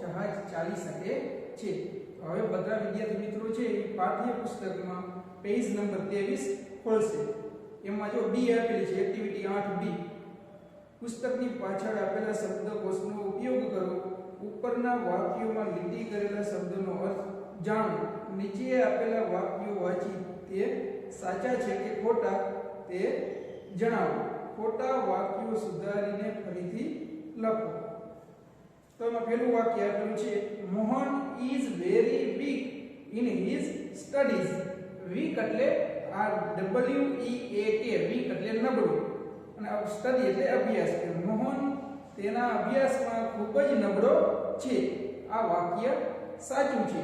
જહાજ ચાલી શકે છે. હવે બધા વિદ્યાર્થી મિત્રો છે એ પાઠ્ય પુસ્તકમાં પેજ નંબર 23 ખોલશે. એમાં જો બી આપેલી છે એક્ટિવિટી 8B. પુસ્તકની પાછળ આપેલા શબ્દકોશનો ઉપયોગ કરો. ઉપરના વાક્યોમાં લીટી કરેલા શબ્દનો અર્થ જાણો. નીચે આપેલા વાક્યો વાંચી તે સાચા છે કે ખોટા તે જણાવો. ખોટા વાક્યો સુધારીને ફરીથી લખો. તો એમાં પહેલું વાક્ય આપેલું છે Mohan is very weak in his studies. Weak એટલે WEAK, વીક એટલે નબળું અને સ્ટડી એટલે અભ્યાસ. મોહન તેના અભ્યાસમાં ખૂબ જ નબળો છે. આ વાક્ય સાચું છે.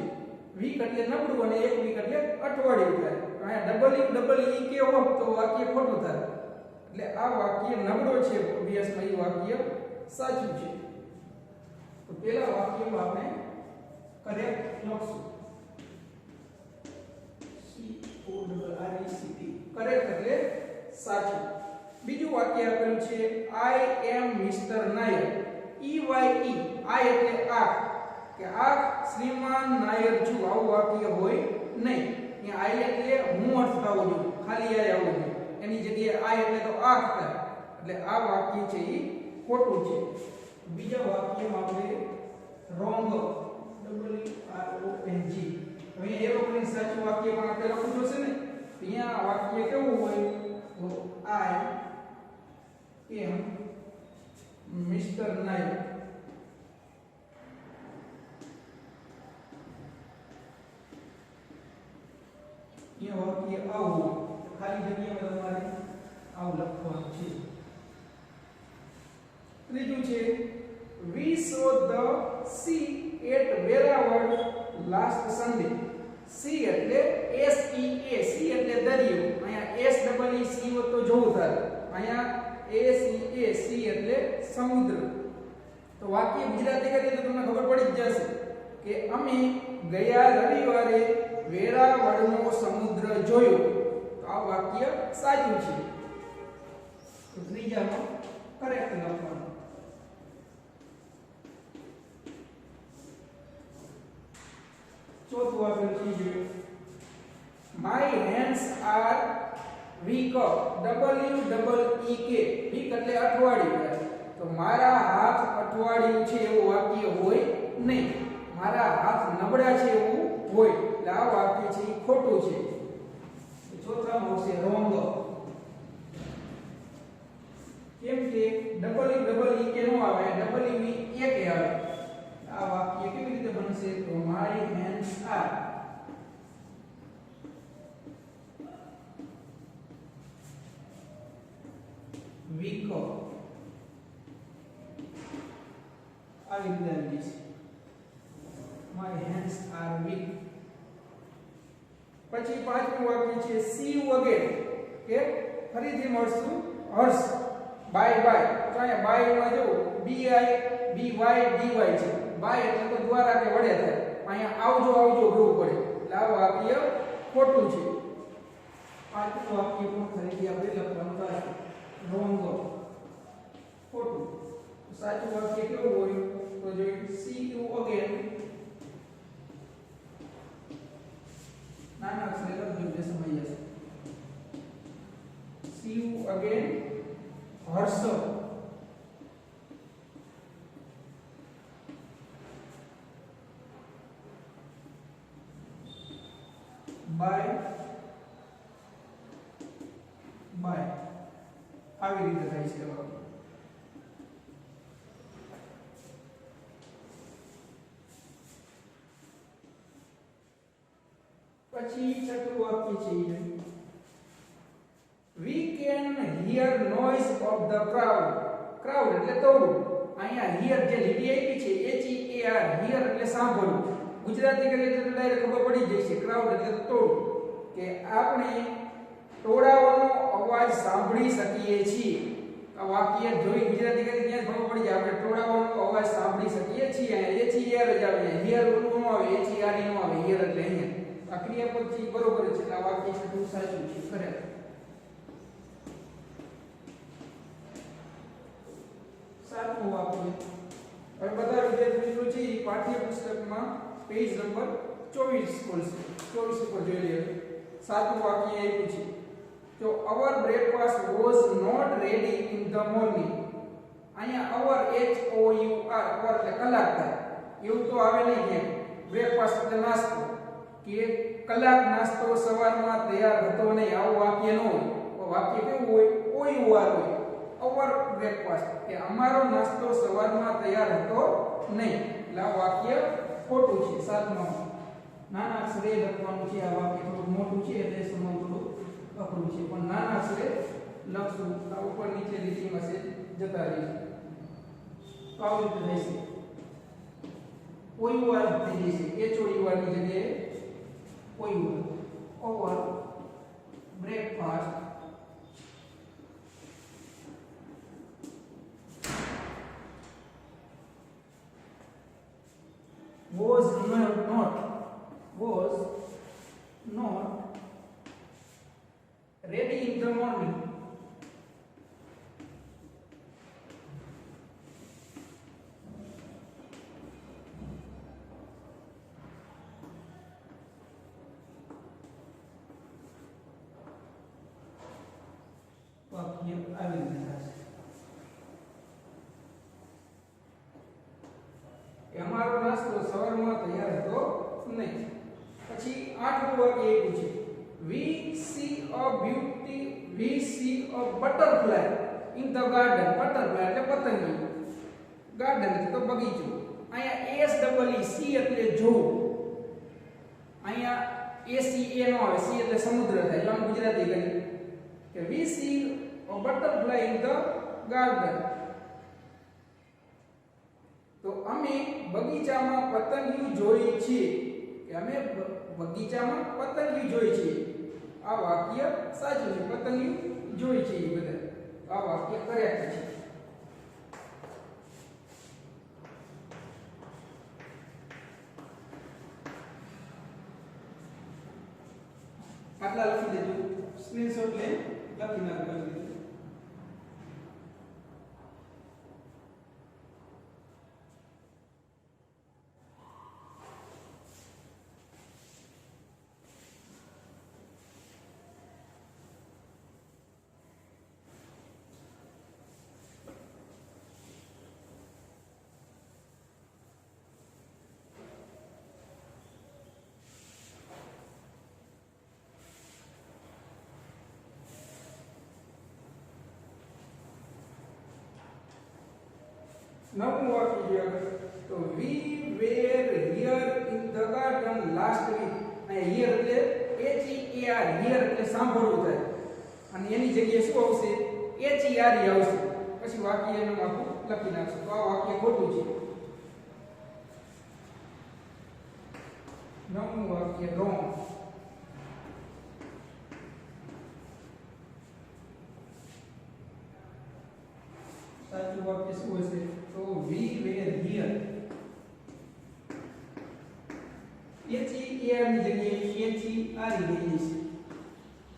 વીક એટલે નબળું અને એક વીક એટલે અઠવાડિયું થાય. અહીંયા WEAK હોત તો વાક્ય ખોટું થાય. એટલે આ વાક્ય નબળો છે અભ્યાસમાં, એ વાક્ય સાચું છે. તો પહેલા વાક્યમાં આપણે કરેક્ટ લખશું. કરેક્ટ એટલે સાચું. બીજું વાક્ય આપેલું છે આઈ એમ મિસ્ટર નાયર. EYE, આઈ એટલે આંખ, કે આંખ શ્રીમાન નાયર છું. આવું વાક્ય હોય નહીં. અહીંયા આઈ એટલે હું અર્થ થવો જોઈએ, ખાલી આઈ આવવું જોઈએ. એની જગ્યાએ આઈ એટલે તો આંખ થાય. એટલે આ વાક્ય છે એ ખોટું છે. બીજા વાક્યમાં આપણે રોંગ, WRONG. હવે એરોપ્લેન સાચું વાક્ય પણ આપણે લખવું જોશે ને. અહીંયા વાક્ય કેવું હોય તો આઈ એમ મિસ્ટર નાયર. અહીંયા વાક્ય આવું, ખાલી જગ્યામાં તમારે આવું લખવાનું છે. ત્રીજું છે we saw the sea at Verawad last Sunday. sea એટલે SEA, sea એટલે દરિયો. અહીંયા SEE તો જોવું થાય. અહીંયા SEA, sea એટલે સમુદ્ર. તો વાક્ય ગુજરાતી કરીએ તો તમને ખબર પડી જ જશે કે અમે ગયા રવિવારે વેરાવળનો સમુદ્ર જોયો. તો આ વાક્ય સાચું છે. તો ત્રીજામાં કરેક્ટ લખવાનું. ચોથું આપેલું છે my hands are weak, WEEK. Week એટલે અઠવાડિયું. તો મારા હાથ અઠવાડિયું છે એવું વાક્ય હોય નહીં. મારા હાથ નબળા છે એવું હોય. એટલે આ વાક્ય છે એ ખોટું છે. ચોથામાં આવશે રોંગ. કેમ કે WEEK નો આવે, WEAK આવે. આ વાક્ય કેવી રીતે બનશે તો my hands are weak. આવી રીતે આવી જશે my hands are weak. પછી પાંચમું વાક્ય છે see you again, કે ફરીથી મળશું હર્ષ. Bye bye. તો અહીંયા બાય માં જો BY DY છે. બાય એટલે તો દ્વારા કે વડે થાય. અહીંયા આવજો આવજો કહેવું પડે. એટલે આ વાક્ય ખોટું છે. પાંચમું વાક્ય પણ ફરીથી આપણે લખવાનું થાય રોંગ, ખોટું. સાચું વાક્ય કેવું હોય તો જોઈએ see you again. નાના અક્ષરે લખજો એટલે સમજી જશે. see you again Harsh. Bye bye. આવી રીતે થાય છે વાક્ય. પછી છઠ્ઠું વાક્ય છે we can hear noise of the crowd. crowd એટલે ટોળું. અહીંયા hear જે લીટી આપી છે HEAR, hear એટલે સાંભળવું. ગુજરાતી કરીએ તો ડાયરેક્ટ ખબર પડી જાય છે ક્રાઉડ એટલે ટોળું, કે આપણે ટોળાઓનો અવાજ સાંભળી શકીએ છીએ. આ વાક્ય જોઈ ગુજરાતી કરી ત્યાં ખબર પડી જાય આપણે ટોળાઓનો અવાજ સાંભળી શકીએ છીએ. અહીંયા HER જ આવે, હિયર નો આવે, HER નો આવે, હિયર એટલે અહીંયા. આ ક્રિયાપદ છે બરોબર છે. આ વાક્ય છે સાચું છે, કરેક્ટ. સાતમું વાક્ય હવે બધા વિદ્યાર્થી મિત્રો છે એ પાઠ્યપુસ્તકમાં પેજ નંબર 24 ખોલશે. 24 ઉપર જોઈ લઈએ. સાતમું વાક્ય આપ્યું છે. તો our breakfast was not ready in the morning. અહીંયા our h o u r અવર એટલે કલાક થાય એવું તો આવે નહીં કે બ્રેકફાસ્ટ એટલે નાસ્તો કે કલાક નાસ્તો સવારમાં તૈયાર હતો નહીં, આવું વાક્ય ન હોય. વાક્ય કેવું હોય? ઓયું વાર હોય. અવર બ્રેકફાસ્ટ કે અમારો નાસ્તો સવારમાં તૈયાર હતો નહીં. એટલે આ વાક્ય ખોટું છે. સાતમા નાના અક્ષરે લખવાનું છે. આ વાક્ય થોડું મોટું છે એટલે સમજવું થોડું અઘરું છે, પણ નાના અક્ષરે લખશું. આ ઉપર નીચે લીટીમાં છે જતા રહીશું. તો આવી રીતે થશે. ઓયું વાર થઈ જશે. h o u r ની જગ્યાએ ઓયું વાર. Over breakfast was not ready in the morning. વાક્ય આવી રીતે થશે. અમારો નાસ્તો સવારમાં તૈયાર હતો નહીં. પછી આઠમું વાક્ય એવું છે. we see a butterfly in the garden. Butterfly એટલે પતંગી, ગાર્ડન એટલે તો બગીચો. અહીંયા s double e c એટલે જોવું. અહીંયા a c a નો આવે. c એટલે સમુદ્ર થાય. આમ ગુજરાતી કરી કે we see a butterfly in the garden. તો અમે બગીચામાં પતંગિયું જોઈ છે. કે અમે બગીચામાં પતંગિયું જોઈ છે. આ વાક્ય સાચું છે. પતંગિયું જોઈ છે એ બધા. આ વાક્ય કરેક્ટ છે. આટલા લખી દેજો. સ્ક્રીનશોટ લે લખી નાખજો. નવમું વાક્ય છે. તો we were here in the garden last week. અહીંયા here એટલે h e a r, here એટલે સાંભળવું થાય અને એની જગ્યાએ શું આવશે? h e r e આવશે. પછી વાક્ય એનું આખું લખી નાખશું. તો આ વાક્ય ખોટું છે. નવમું વાક્ય wrong. સાચું વાક્ય શું હશે? તો we were here. h e a r ની જગ્યાએ h e r e લઈ જઈશું.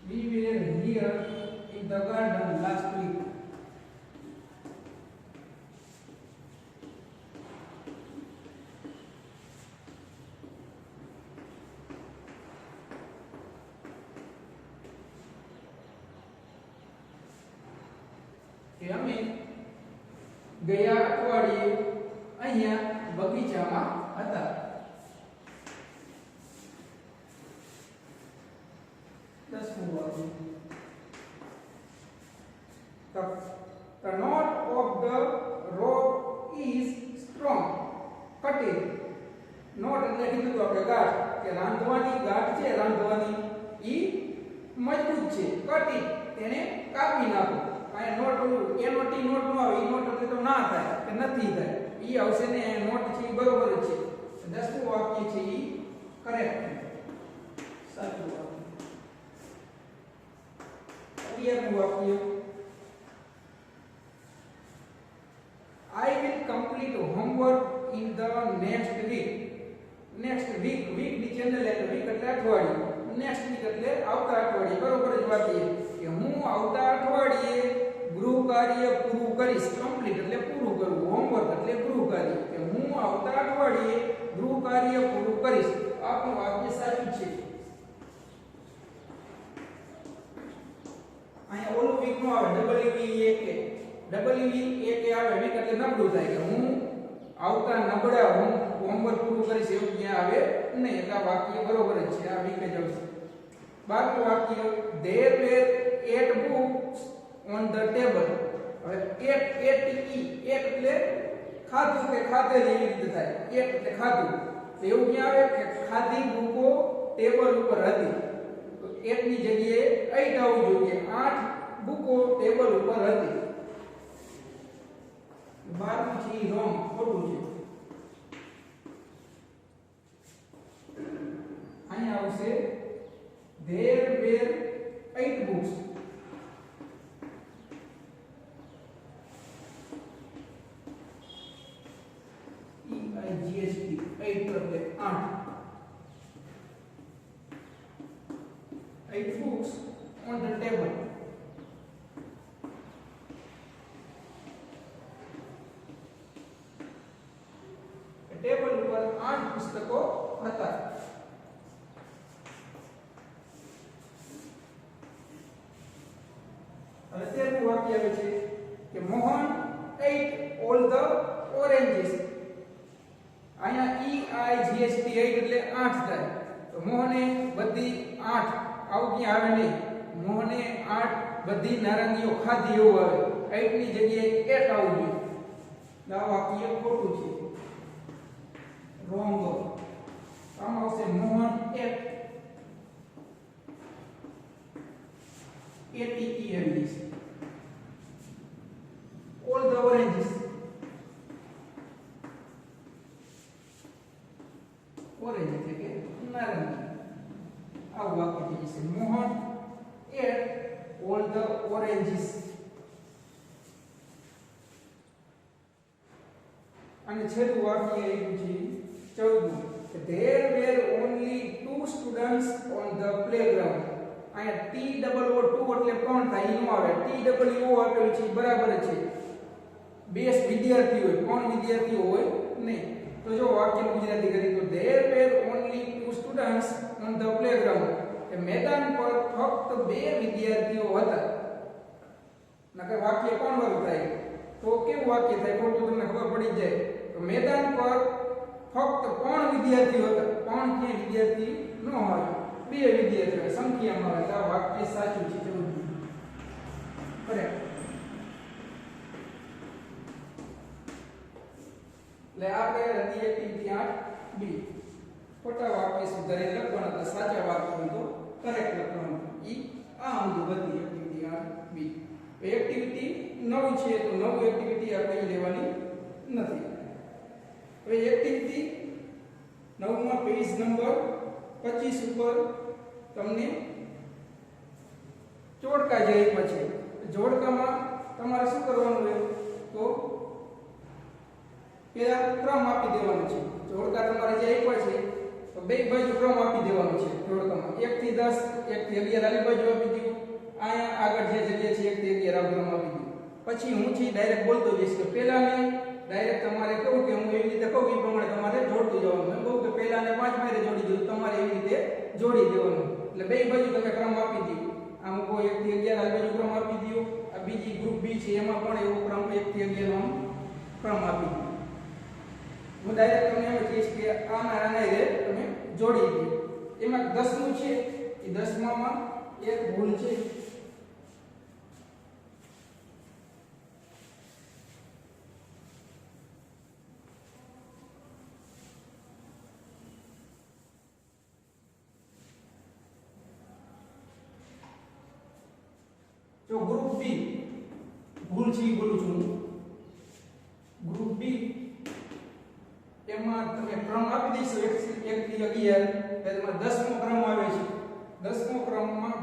we were here in the garden last week. કે અમે ગયા અઠવાડિયે અહીંયા બગીચામાં હતા. દસમું વાક્ય. The knot of the rope is strong. Cut it. knot એટલે કીધું તો આપણે ગાંઠ કે રાંધવાની ગાંઠ છે, રાંધવાની ઈ મજબૂત છે. cut it તેને કાપી નાખો. આ નોટ એનો ટી નોટ નો આવે. ઈ નોટ એટલે તો ના થાય કે નથી થાય. ઈ આવશે ને નોટ છે ઈ બરોબર જ છે. દસમું વાક્ય છે ઈ કરેક્ટ. સાચું વાક્ય. 11મું વાક્ય. I will complete homework in the next week. next week ની ચેનલ એટલે week એટલે અઠવાડિયું. next week એટલે આવતા અઠવાડિયે. બરોબર જ વાત છે કે હું આવતા અઠવાડિયે ગૃહ કાર્ય પૂરું કરીશ. કમ્પ્લીટ એટલે પૂરું કરવું. હોમવર્ક એટલે ગૃહ કાર્ય. WE આવે વીક એટલે નબળું થાય કે હું આવતા નબળા હું હોમવર્ક પૂરું કરીશ એવું ક્યાં આવે નહીં, એટલે આ વાક્ય બરોબર જ છે, આ વીક જ આવશે. 12મું વાક્ય there were 8 books on the table. હવે 8 એટલે ખાધું કે ખાધેલી એવી રીતે થાય. 8 એટલે ખાધું, તો એવું ક્યાં આવે કે ખાધી બુકો ટેબલ ઉપર હતી, તો 8 ની જગ્યાએ 8 આવવું જોઈએ. 8 બુકો ટેબલ ઉપર હતી. 12મું છે રોંગ, ખોટું છે. અહીંયા આવશે there were 8 books. EIGHT 8 એટલે 8 books on the table. Table ઉપર 8 પુસ્તકો હતા. હવે 13મું વાક્ય આવે છે કે Mohan ate all the oranges. અહીંયા EIGHT 8 એટલે 8 થાય, તો મોહને બધી 8 આવું ક્યાં આવે નહીં. મોહને 8 બધી નારંગીઓ ખાધી એવું આવે. 8 ની જગ્યાએ 8 આવવું જોઈએ. આ વાક્ય ખોટું છે, રોંગ. આમાં આવશે Mohan ate ATE all the oranges. Orange એટલે કે નારંગી. આવું વાક્ય થઈ જશે Mohan ate all the oranges. અને છેલ્લું વાક્ય આવ્યું છે 14મું કે there were only 2 students on the playground. અહીંયા TOO 2 એટલે કોણ થાય ઈ નો આવે. TOO આપેલું છે બરાબર છે, બેસ વિદ્યાર્થી હોય, કોણ વિદ્યાર્થીઓ હોય નહીં. તો જો વાક્ય ગુજરાતી કરી તો there were only 2 students on the playground. કે મેદાન પર ફક્ત 2 વિદ્યાર્થીઓ હતા. નકર વાક્ય કોણ વાળું થાય, તો કેવું વાક્ય થાય ખોટું તમને ખબર પડી જાય. તો મેદાન પર ફક્ત કોણ વિદ્યાર્થીઓ હતા, કોણ કે વિદ્યાર્થી ન હોય, 2 વિદ્યાર્થીઓ સંખ્યામાં હોય. એટલે આ વાક્ય સાચું છે. કરેક્ટ. એટલે આપણે હતી એક્ટિવિટી 8B. ખોટા વાક્ય સુધારી લખવાના હતા, સાચા વાક્ય હોય તો કરેક્ટ લખવાનું. ઈ આ મુજબ હતી એક્ટિવિટી 8B. એક્ટિવિટી 9 છે તો 9 એક્ટિવિટી આપણે લેવાની નથી. હવે એક્ટિવિટી 9 માં પેજ નંબર 25 ઉપર તમને જોડકા જે આપ્યા છે. જોડકામાં તમારે શું કરવાનું છે, તો પેલા ક્રમ આપી દેવાનો છે. જોડકા તમારે જે આપ્યા છે તો બે બાજુ ક્રમ આપી દેવાનો છે. જોડકામાં 1 થી 10, 1 થી 11 આલી બાજુ આપી દીધું. અહીંયા આગળ જે જગ્યા છે 1 થી 11 આ ક્રમ આપી દીધું. પછી હું છે ડાયરેક્ટ બોલતો જઈશ કે પહેલાને ડાયરેક્ટ તમારે કહું કે હું એવી રીતે કહું એ પ્રમાણે તમારે જોડતું જવાનું. એમ કહું કે પહેલાને 5 મારે જોડી દીધું, તમારે એવી રીતે જોડી દેવાનું. એટલે બે બાજુ તમે ક્રમ આપી દીધું. આમ કોઈ 1 થી 11 આ બાજુ ક્રમ આપી દીધો. આ બીજી ગ્રુપ બી છે એમાં પણ એવો ક્રમ 1 થી 11 નો ક્રમ આપી દીધો. હું ડાયરેક્ટ તમને એમ કહીશ કે આના રે તમે જોડી દો. એમાં 10 નું છે એ 10 માં એક ભૂલ છે. જો ગ્રુપ બી ભૂલ છે બોલું છું. ગ્રુપ બી એમાં તમે ક્રમ આપી દઈશો 1 થી 11, એમાં 10મો ક્રમ આવે છે. 10મો ક્રમમાં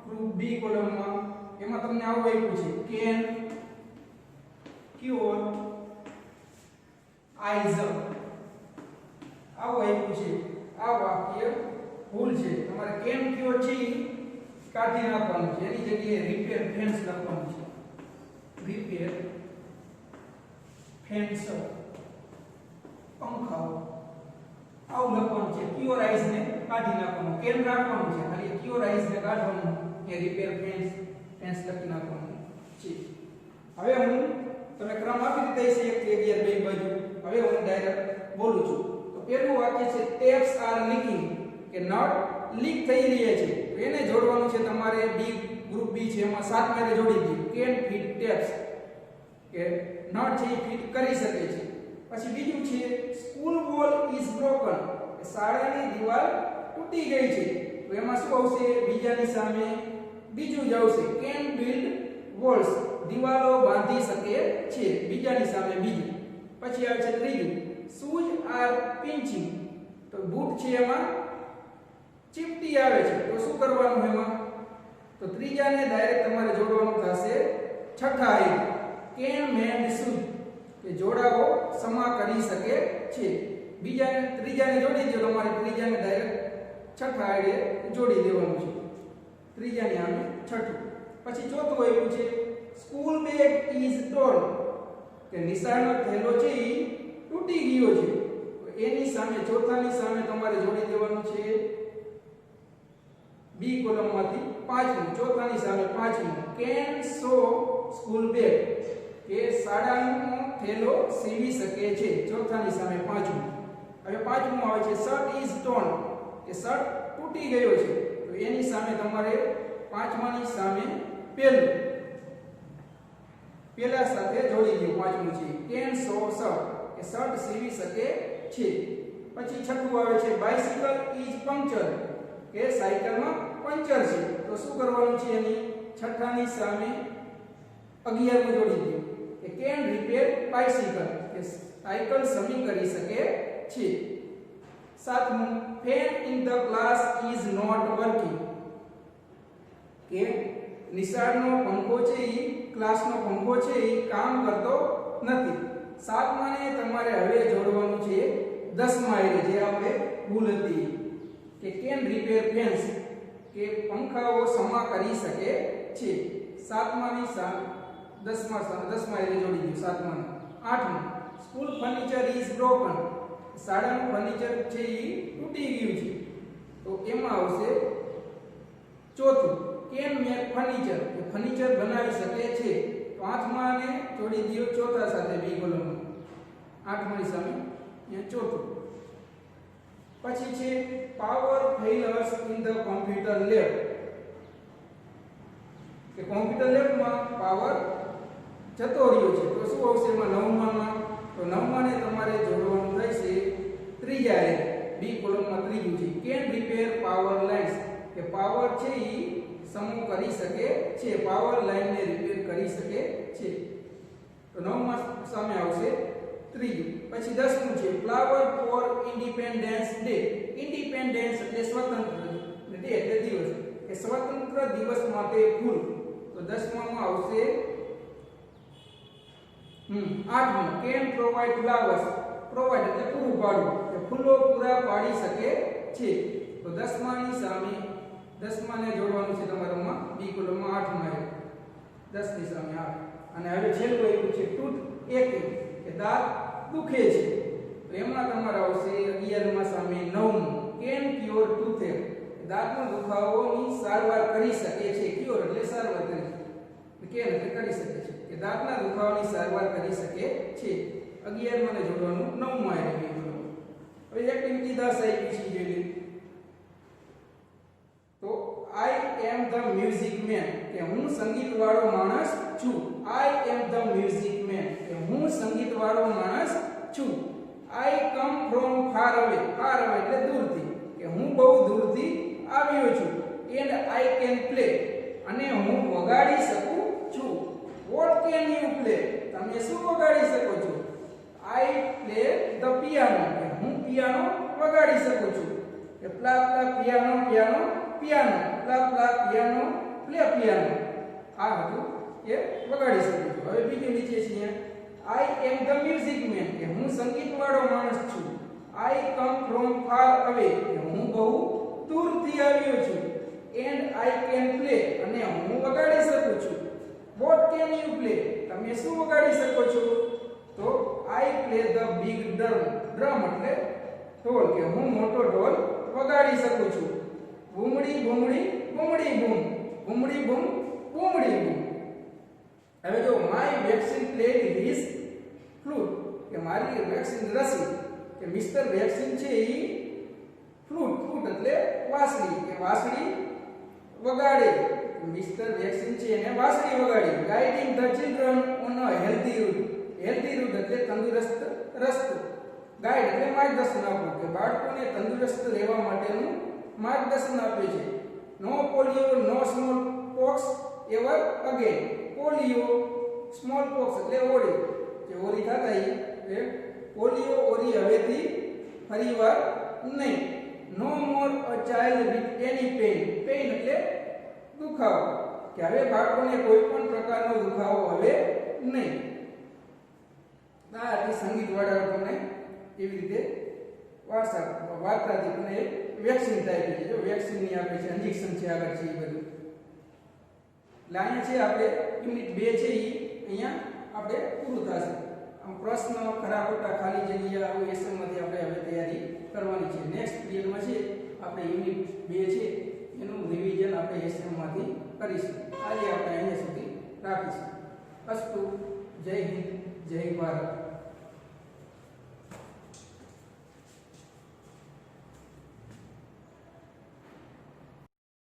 ગ્રુપ બી કોલમમાં એમાં તમને આવું આપ્યું છે કેન, ક્યોર, આઈઝ. આવું આપ્યું છે. આ વાક્ય ભૂલ છે. તમારે કેન ક્યોર છે કાઢી નાખવાનું છે. એની જગ્યાએ રિપેર ફેન્સ લખવાનું છે. રિપેર ફેન્સ પંખાઓ આવું લખવાનું છે. ક્યોરાઇઝ ને કાઢી નાખવાનું. કેન રાખવાનું છે, ખાલી ક્યોરાઇઝ ને કાઢવાનું. એ રિપેર ફેન્સ લખી નાખવાનું. છે. હવે હું તમે ક્રમ આપી દીધા છે 1 થી 11 બે બાજુ. હવે હું ડાયરેક્ટ બોલું છું. તો પહેલું વાક્ય છે ટેપ્સ આર લીકિંગ, કે નળ લીક થઈ રહ્યા છે. તો એને જોડવાનું છે તમારે બી ગ્રુપ બી છે એમાં 7 મેરે જોડી દો. કેન ફિટ ટેપ્સ, કે નળ છે એ ફિટ કરી શકે છે. પછી બીજું છે સ્કૂલ વોલ ઇઝ બ્રોકન, કે શાળાની દીવાલ તૂટી ગઈ છે. તો એમાં શું આવશે? બીજાની સામે બીજું જ આવશે. કેન બિલ્ડ વોલ્સ, દીવાલો બાંધી શકે છે. બીજાની સામે બીજું. પછી આવે છે ત્રીજું શૂઝ આર પિંચિંગ, તો બૂટ છે એમાં ચીપટી આવે છે. તો શું કરવાનું એમાં? તો ત્રીજાને ડાયરેક્ટ તમારે જોડવાનું થશે છઠ્ઠા એ કેન મેન્ડ શૂઝ, કે જોડાઓ સમા કરી શકે છે. ત્રીજાને જોડી દો. તમારે ત્રીજાને ડાયરેક્ટ છઠ્ઠા આડે જોડી દેવાનું છે. ત્રીજાની આમે છઠ્ઠું. પછી ચોથું આવ્યું છે સ્કૂલ બેગ ઇઝ ટોર્ન, કે નિશાળનો થેલો છે એ તૂટી ગયો છે. તો એની સામે ચોથાની સામે તમારે જોડી દેવાનું છે બી કોલમમાંથી પાંચમું. ચોથાની સામે પાંચમું કેન સો સ્કૂલ બેગ, કે શાળાનો થેલો સીવી શકે છે. ચોથાની સામે પાંચમું. હવે પાંચમું આવે છે શર્ટ ઇઝ ટોર્ન, કે શર્ટ તૂટી ગયો છે. તો એની સામે તમારે પાંચમાની સામે પેલા સાથે જોડી દો. પાંચમું છે કેન સો શર્ટ, કે શર્ટ સીવી શકે છે. પછી છઠ્ઠું આવે છે બાઇસિકલ ઇઝ પંક્ચર, કે સાયકલમાં પંચર છે. તો શું કરવાનું છે? એની છઠ્ઠાની સામે 11મું જોડી દો, કે કેન રિપેર બાઇસિકલ, કે સાયકલ સમી કરી શકે છે. સાતમું fan in the class is not working, કે નિશાળનો પંખો છે એ ક્લાસનો પંખો છે એ કામ કરતો નથી. સાતમાને તમારે હવે જોડવાનું છે 10મા એ જે આપણે ભૂલ હતી, કે કેન રિપેર ફેન્સ, કે પંખાઓ સમા કરી શકે છે. સાતમાની સામે 10મા એ જોડી દો. સાતમાને. આઠમું સ્કૂલ ફર્નિચર ઇઝ બ્રોકન, શાળાનું ફર્નિચર છે એ તૂટી ગયું છે. તો એમાં આવશે ચોથું કેન મેક ફર્નિચર, કે ફર્નિચર બનાવી શકે છે. તો આઠમાને જોડી દો ચોથા સાથે બી કોલમમાં. આઠમાની સામે અહીંયા ચોથું. પછી છે power failures in the computer lab, કે કોમ્પ્યુટર લેબમાં પાવર જતો રહ્યો છે. તો શું આવશે એમાં? નવમામાં. તો નવમાને તમારે જોડવાનું થશે ત્રીજા એ બી કોલમમાં ત્રીજું છે કેન રિપેર પાવર લાઇન્સ, કે પાવર છે એ સમૂહ કરી શકે છે. પાવર લાઇનને રિપેર કરી શકે છે. તો નવમા સામે આવશે ત્રીજું. પછી 10મું છે flower for independence day. Independence એટલે સ્વતંત્ર, ડે એટલે દિવસ, કે સ્વતંત્ર દિવસ માટે ફૂલ. તો 10મામાં આવશે 8મું કેન પ્રોવાઇડ ફ્લાવર્સ. પ્રોવાઇડ એટલે પૂરું પાડવું, કે ફૂલો પૂરા પાડી શકે છે. તો 10માની સામે 10માને જોડવાનું છે તમારામાં બી કોલમમાં. 8માં 10ની સામે 8. અને હવે છેલ્લું આવ્યું છે ટૂથ એક, કે દાંત દુખે છે. તો એમાં તમારે આવશે 11માં સામે 9મું કેન ક્યોર ટૂથેક, દાંતનો દુખાવોની સારવાર કરી શકે છે. ક્યોર એટલે સારવાર કરી, કેન એટલે કરી શકે છે, કે દાંતના દુખાવાની સારવાર કરી શકે છે. 11માં ને જોડવાનું 9માં આવી ગયું. હવે એક્ટિવિટી 10 આવી છે જોઈ. તો I am the music man, કે હું સંગીતવાળો માણસ છું. I am the music man, કે હું સંગીતવાળો માણસ છું. I come from far away. Far away એટલે દૂરથી, કે હું બહુ દૂરથી આવ્યો છું. એન્ડ આઈ કેન પ્લે, અને હું વગાડી શકું છું. વોટ કેન યુ પ્લે, તમે શું વગાડી શકો છો? આઈ પ્લે ધ પિયાનો, કે હું પિયાનો વગાડી શકું છું. કે પ્લા પ્લા પિયાનો પિયાનો પિયાનો, પ્લા પ્લા પિયાનો પ્લે પિયાનો. આ હતું એ વગાડી શકું છું. હવે બીજું નીચે છે અહીંયા આઈ એમ ધ મ્યુઝિક મેન, કે હું સંગીતવાળો માણસ છું. આઈ કમ ફ્રોમ ફાર અવે, કે હું બહુ દૂરથી આવ્યો છું. એન્ડ આઈ કેન પ્લે, અને હું વગાડી શકું છું. વોટ કેન યુ પ્લે, તમે શું વગાડી શકો છો? તો I play the big drum. Drum એટલે ઢોલ, કે હું મોટો ઢોલ વગાડી શકું છું. બુમડી બુમડી બુમડી બૂમ, બુમડી બૂમ બુમડી બૂમ. હવે જો my vaccine played his flute કે મારી વેક્સિન રસી કે મિસ્ટર વેક્સિન છે ઈ ફ્લૂટ એટલે વાંસળી કે વાંસળી વગાડે. મિસ્ટર વેક્સિન છે એને વાંસળી વગાડી. Guiding the children on a healthy route. Healthy route એટલે તંદુરસ્ત રસ્તો. ગાઈડ એટલે માર્ગદર્શન આપવું કે બાળકોને તંદુરસ્ત રહેવા માટેનું માર્ગદર્શન આપે છે. No polio no smallpox ever again. Polio smallpox એટલે ઓરી જે ઓરી થતા એ પોલિયો ઓરી હવેથી ફરીવાર નહીં. No more a child with any pain. Pain એટલે દુખાવો કે હવે બાળકોને કોઈ પણ પ્રકારનો દુખાવો હવે નહીં. આ સંગીત વાળા તમને એવી રીતે વાર્તાથી તમને વેક્સિન થાય છે. જો વેક્સિન ની આપે છે, ઇન્જેક્શન છે, આગળ છે એ બધું. એટલે અહીંયા છે આપણે યુનિટ 2 છે એ અહીંયા આપણે પૂરું થશે. આમ પ્રશ્ન ખરા ખોટા ખાલી જગ્યા આવું એસએમમાંથી આપણે હવે તૈયારી કરવાની છે. નેક્સ્ટ પીરિયડમાં છે આપણે યુનિટ 2 છે એનું રિવિઝન આપણે એસએમમાંથી કરીશું. આજે આપણે અહીંયા સુધી રાખીશું. અસ્તુ. જય હિન્દ, જય ભારત.